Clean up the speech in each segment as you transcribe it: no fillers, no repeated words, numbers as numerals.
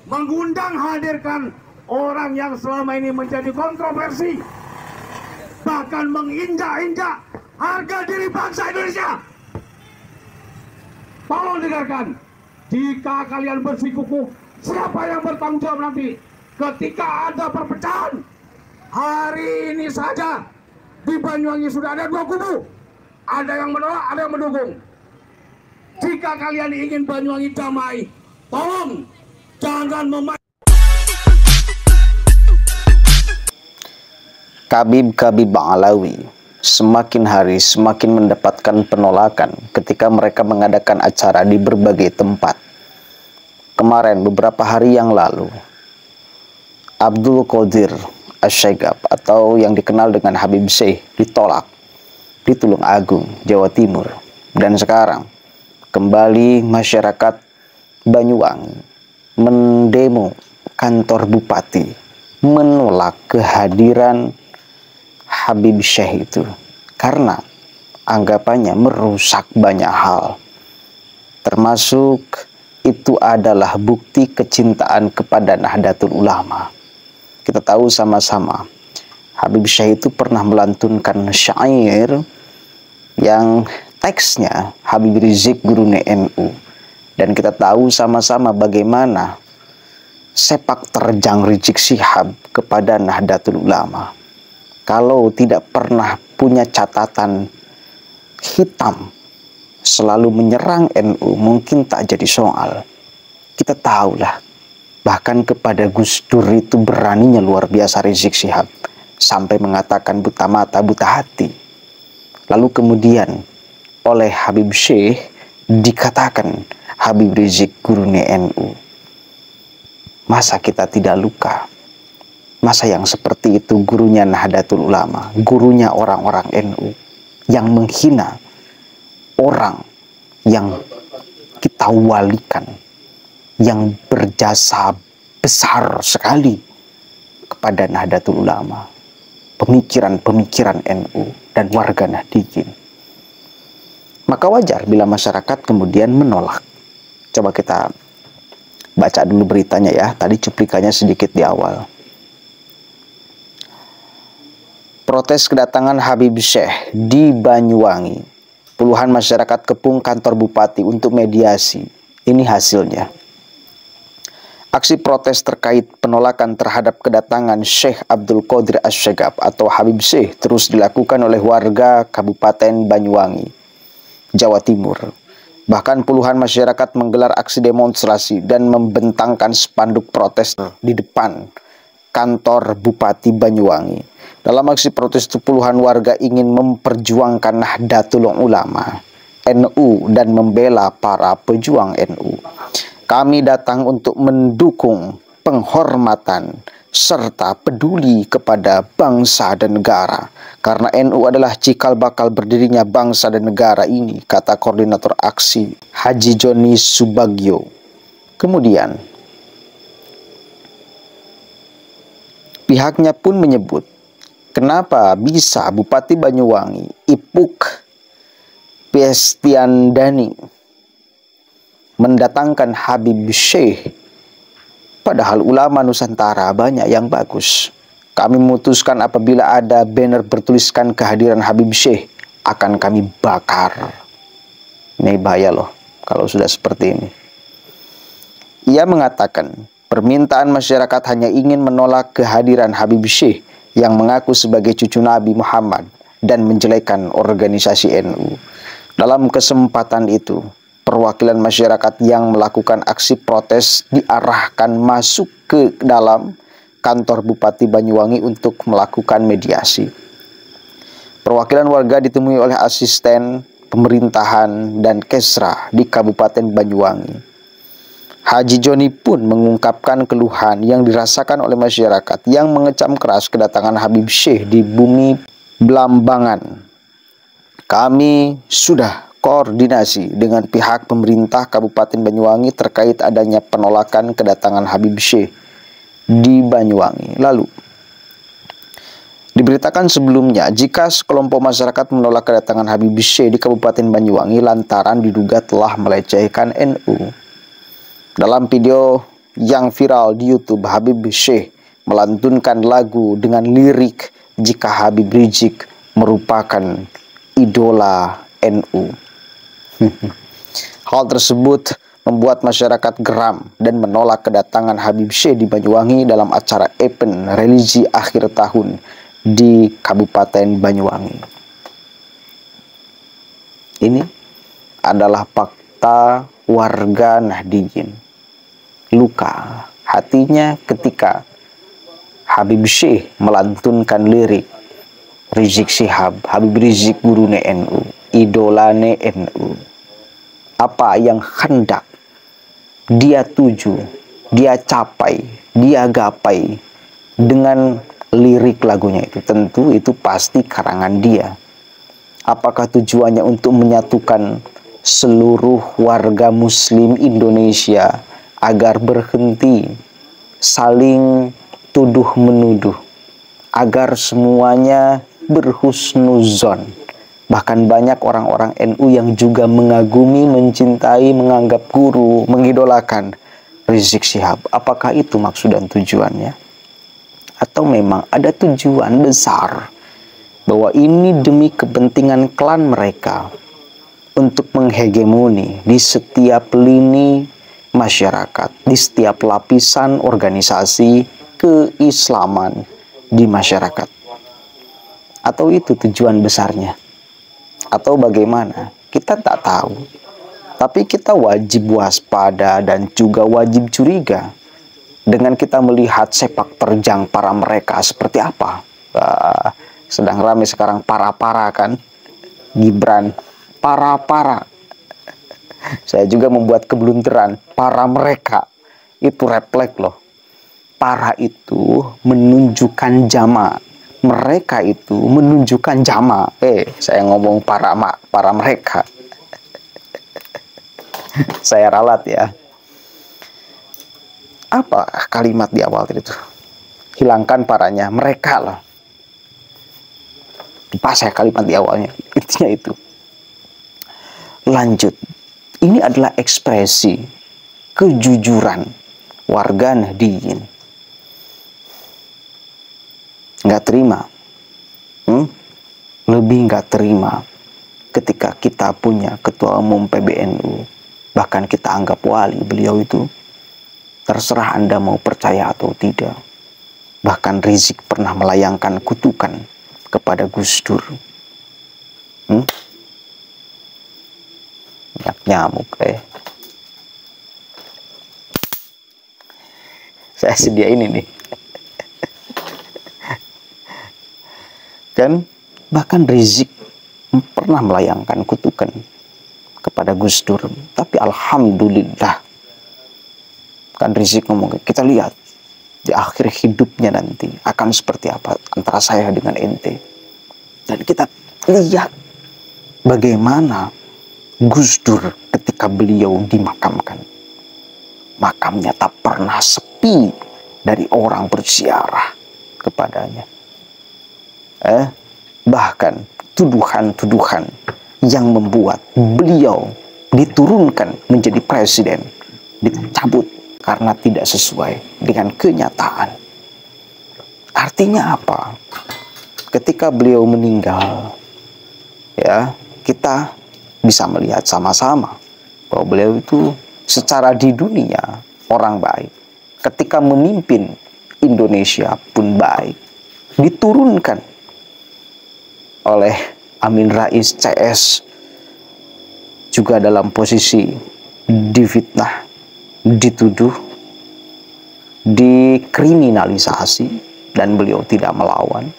mengundang hadirkan orang yang selama ini menjadi kontroversi, bahkan menginjak-injak harga diri bangsa Indonesia. Tolong dengarkan, jika kalian bersikukuh, siapa yang bertanggung jawab nanti ketika ada perpecahan? Hari ini saja di Banyuwangi sudah ada dua kubu, ada yang menolak, ada yang mendukung. Jika kalian ingin Banyuwangi damai, tolong jangan Khabib Alawi semakin hari semakin mendapatkan penolakan ketika mereka mengadakan acara di berbagai tempat. Kemarin beberapa hari yang lalu, Abdul Qadir Asy-Syegab atau yang dikenal dengan Habib Syekh ditolak di Tulung Agung, Jawa Timur. Dan sekarang kembali masyarakat Banyuwangi mendemo kantor bupati menolak kehadiran Habib Syekh itu karena anggapannya merusak banyak hal, termasuk itu adalah bukti kecintaan kepada Nahdlatul Ulama. Kita tahu sama-sama Habib Syekh itu pernah melantunkan syair yang teksnya Habib Rizik gurune NU, dan kita tahu sama-sama bagaimana sepak terjang Rizik Syihab kepada Nahdlatul Ulama. Kalau tidak pernah punya catatan hitam selalu menyerang NU, mungkin tak jadi soal. Kita tahulah, bahkan kepada Gus Dur itu beraninya luar biasa Rizik Syihab, sampai mengatakan buta mata, buta hati. Lalu kemudian oleh Habib Syekh dikatakan Habib Rizik gurune NU. Masa kita tidak luka? Masa yang seperti itu gurunya Nahdlatul Ulama, gurunya orang-orang NU, yang menghina orang yang kita walikan, yang berjasa besar sekali kepada Nahdlatul Ulama, pemikiran-pemikiran NU dan warga Nahdiyin. Maka wajar bila masyarakat kemudian menolak. Coba kita baca dulu beritanya ya, tadi cuplikannya sedikit di awal. Protes kedatangan Habib Syekh di Banyuwangi. Puluhan masyarakat kepung kantor bupati untuk mediasi. Ini hasilnya. Aksi protes terkait penolakan terhadap kedatangan Syekh Abdul Qadir Asy-Syegab atau Habib Syekh terus dilakukan oleh warga Kabupaten Banyuwangi, Jawa Timur. Bahkan puluhan masyarakat menggelar aksi demonstrasi dan membentangkan spanduk protes di depan kantor Bupati Banyuwangi. Dalam aksi protes itu puluhan warga ingin memperjuangkan Nahdlatul Ulama, NU, dan membela para pejuang NU. Kami datang untuk mendukung penghormatan serta peduli kepada bangsa dan negara, karena NU adalah cikal bakal berdirinya bangsa dan negara ini, kata koordinator aksi Haji Joni Subagio. Kemudian pihaknya pun menyebut, kenapa bisa Bupati Banyuwangi Ipuk Pestiandani mendatangkan Habib Syekh, padahal ulama Nusantara banyak yang bagus. Kami memutuskan apabila ada banner bertuliskan kehadiran Habib Syekh, akan kami bakar. Ini bahaya loh kalau sudah seperti ini. Ia mengatakan, permintaan masyarakat hanya ingin menolak kehadiran Habib Syekh yang mengaku sebagai cucu Nabi Muhammad dan menjelekan organisasi NU. Dalam kesempatan itu, perwakilan masyarakat yang melakukan aksi protes diarahkan masuk ke dalam kantor Bupati Banyuwangi untuk melakukan mediasi. Perwakilan warga ditemui oleh asisten pemerintahan dan Kesra di Kabupaten Banyuwangi. Haji Joni pun mengungkapkan keluhan yang dirasakan oleh masyarakat yang mengecam keras kedatangan Habib Syekh di bumi Blambangan. Kami sudah koordinasi dengan pihak pemerintah Kabupaten Banyuwangi terkait adanya penolakan kedatangan Habib Syekh di Banyuwangi. Lalu diberitakan sebelumnya jika sekelompok masyarakat menolak kedatangan Habib Syekh di Kabupaten Banyuwangi lantaran diduga telah melecehkan NU. Dalam video yang viral di YouTube, Habib Syekh melantunkan lagu dengan lirik jika Habib Rizik merupakan idola NU. Hal tersebut membuat masyarakat geram dan menolak kedatangan Habib Syekh di Banyuwangi dalam acara event religi akhir tahun di Kabupaten Banyuwangi. Ini adalah fakta warga Nahdliyin. Luka hatinya ketika Habib Syekh melantunkan lirik Rizik Syihab, Habib Rizik gurune NU, idolane NU. Apa yang hendak dia tuju, dia capai, dia gapai dengan lirik lagunya itu, tentu itu pasti karangan dia. Apakah tujuannya untuk menyatukan seluruh warga muslim Indonesia agar berhenti saling tuduh-menuduh, agar semuanya berhusnuzon? Bahkan banyak orang-orang NU yang juga mengagumi, mencintai, menganggap guru, mengidolakan Rizik Syihab. Apakah itu maksud dan tujuannya? Atau memang ada tujuan besar bahwa ini demi kepentingan klan mereka untuk menghegemoni di setiap lini masyarakat, di setiap lapisan organisasi keislaman di masyarakat? Atau itu tujuan besarnya? Atau bagaimana? Kita tak tahu. Tapi kita wajib waspada dan juga wajib curiga dengan kita melihat sepak terjang para mereka seperti apa. Sedang ramai sekarang para-para kan. Gibran, para-para. Saya juga membuat keblunderan. Para mereka. Itu refleks loh. Para itu menunjukkan jamak. Mereka itu menunjukkan jamak. Saya ngomong para mereka. Saya ralat ya. Apa kalimat di awal tadi itu? Hilangkan paranya, mereka lah. Pas saya kalimat di awalnya. Intinya itu. Lanjut. Ini adalah ekspresi kejujuran warga Nahdliyin. Nggak terima, lebih nggak terima ketika kita punya ketua umum PBNU, bahkan kita anggap wali beliau itu. Terserah Anda mau percaya atau tidak. Bahkan Rizik pernah melayangkan kutukan kepada Gus Dur. Nyamuk Saya sediain ini. Kan bahkan Rizik pernah melayangkan kutukan kepada Gus Dur. Tapi alhamdulillah, kan Rizik ngomong, kita lihat di akhir hidupnya nanti akan seperti apa antara saya dengan ente. Dan kita lihat bagaimana Gus Dur ketika beliau dimakamkan. Makamnya tak pernah sepi dari orang berziarah kepadanya. Bahkan tuduhan-tuduhan yang membuat beliau diturunkan menjadi presiden dicabut karena tidak sesuai dengan kenyataan. Artinya apa? Ketika beliau meninggal, ya, kita bisa melihat sama-sama bahwa beliau itu secara di dunia orang baik. Ketika memimpin Indonesia pun baik. Diturunkan oleh Amin Rais CS juga dalam posisi difitnah, dituduh, dikriminalisasi, dan beliau tidak melawan.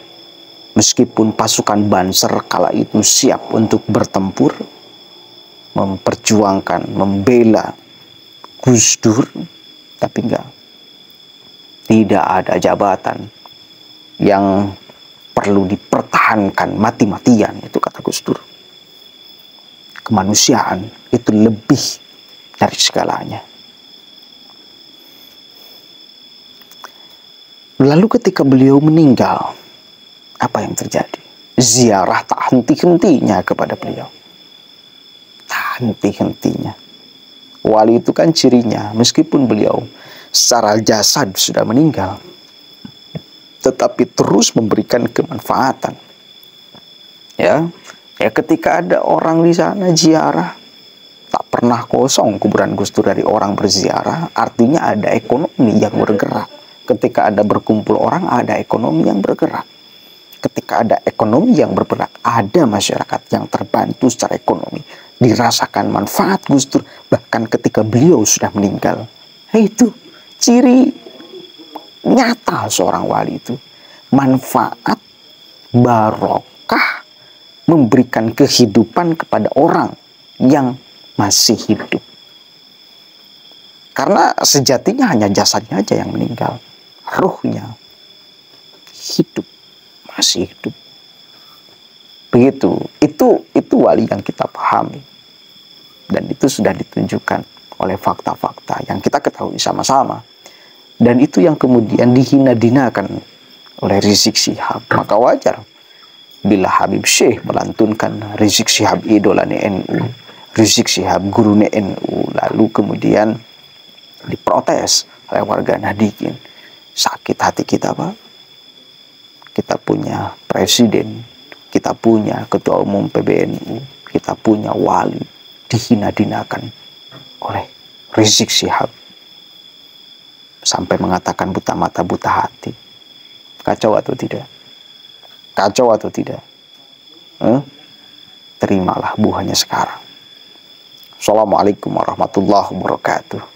Meskipun pasukan Banser kala itu siap untuk bertempur, memperjuangkan, membela Gus Dur, tapi enggak. Tidak ada jabatan yang perlu dipertahankan mati-matian, itu kata Gus Dur. Kemanusiaan itu lebih dari segalanya. Lalu ketika beliau meninggal, apa yang terjadi? Ziarah tak henti-hentinya kepada beliau. Tak henti-hentinya. Wali itu kan cirinya, meskipun beliau secara jasad sudah meninggal, tetapi terus memberikan kemanfaatan. Ya, ketika ada orang di sana ziarah, tak pernah kosong kuburan Gus Dur dari orang berziarah, artinya ada ekonomi yang bergerak. Ketika ada berkumpul orang, ada ekonomi yang bergerak. Ketika ada ekonomi yang bergerak, ada masyarakat yang terbantu secara ekonomi, dirasakan manfaat Gus Dur bahkan ketika beliau sudah meninggal. Itu ciri nyata seorang wali itu. Manfaat, barokah, memberikan kehidupan kepada orang yang masih hidup. Karena sejatinya hanya jasadnya aja yang meninggal, ruhnya hidup, masih hidup. Begitu, itu wali yang kita pahami, dan itu sudah ditunjukkan oleh fakta-fakta yang kita ketahui sama-sama, dan itu yang kemudian dihina-dinakan oleh Rizik Syihab. Maka wajar bila Habib Syekh melantunkan Rizik Syihab idolane NU, Rizik Syihab gurune NU, lalu kemudian diprotes oleh warga Nahdiyin. Sakit hati kita, Pak. Kita punya presiden, kita punya ketua umum PBNU, kita punya wali dihina-dinakan oleh Rizik Syihab sampai mengatakan buta mata buta hati. Kacau atau tidak? Kacau atau tidak? Terimalah buahnya sekarang. Assalamualaikum warahmatullahi wabarakatuh.